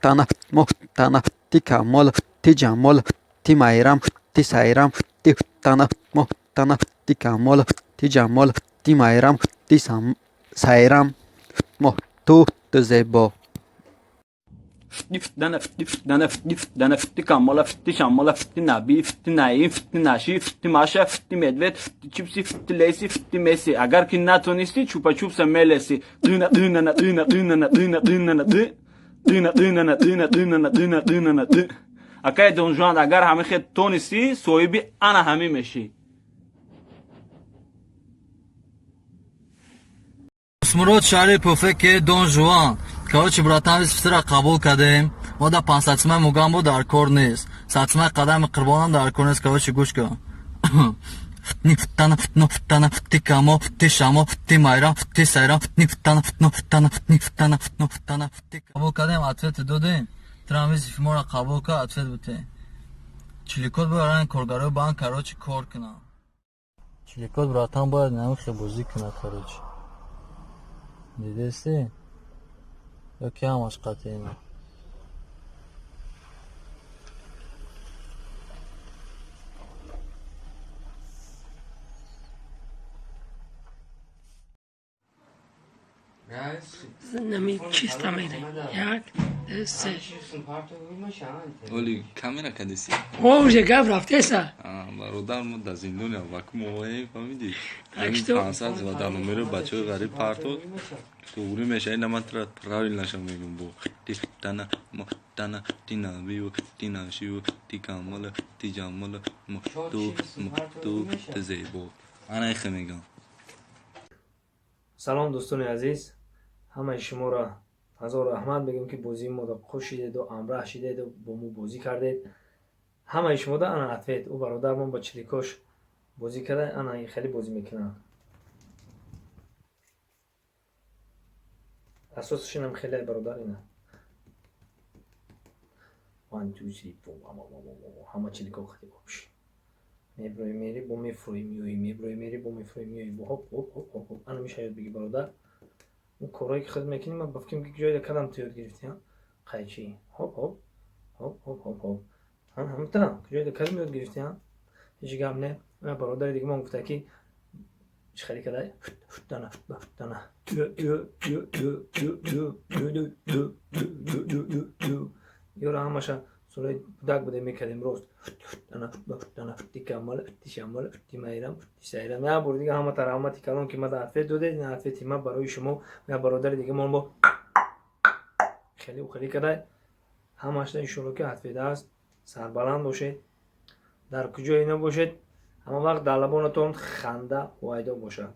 tana muhtana tikamol tijamol timairam tisairam tana muhtana tikamol tijamol timairam tisam sairam mohtu tezebo. Dana kamola shamola nabi naim nashi masha medved chipsi lacy messi agar ki natonisti chupa chupsa melesi akay Don Juan agar hame khet tonisti soibi ana hami meshi Смурод Шарипов ке Дон Жуан. Короче, братан, biz فتره قبول کردیم. ما در 500 مگام بود در کار نیست. 100 قدم قربانم در کار نیست. короче گوش کن. فتنا فتیکامو فتیشامو فتیمایرام فتیسایرام فتنا قبول کردیم. ответ دادیم. ترامز ما را قبول کرد. ответ بوده. چلیکوت برای کارگرای بانک короче کار کنه. چلیکوت براتان باید نمیشه بازی کنه короче. دیدستی؟ یا که همش قطعی نه نمی چیستا میره یک سه ولی کامera کدیسی اوه گفت رفته سا برادر ما در زندان واکو موایی فهمیدی اکشتو پانصد و در نمیر بچه غریب پرتو تو اوری میشه این من ترا پراویل نشم میگم بو تیفتانا محتانا تینا بیو تینا شیو تیکامل تیجامل محتو تزیبو انا ایخه میگم. سلام دوستان عزیز، همه شما را هزار رحمت بگم که بازی ما را خوش شدید و امراه شدید و با ما بازی کردید. همه شما را انا عطفید او برادر من با چلیکاش بازی کرده. انا خیلی بازی میکنم، اساسش هم خیلی برادر اینه 1 2 3 4 همه چلیکا خیلی خوبش میبروی میری با میفروی میوی میبروی میری با میفروی میوی با هپ هپ هپ هپ. انا میشه یاد بگی برادر اون کارهایی که خود میکنیم من بفکرم که جای کدام تو یاد گرفتی ها قایچی هپ هپ هپ هپ هپ هپ هم تمام جای کدام یاد گرفتی ها هیچ گام نه. من برادر دیگه من گفته که چه خیلی کدای دانا دانا یورا همش سوره داغ بده میکردیم روز دانا تیکامل تیشامل تیمایرام تیسایرام. یا برو دیگه همه تراماتی کلام که ما دفعه داده این دفعه تیما برای شما یا برادر دیگه من با خیلی خیلی کدای همش این شروع که حرف است سربلند باشید در کجای اینا باشید اما وقت در لبانتون خنده وایدا باشه.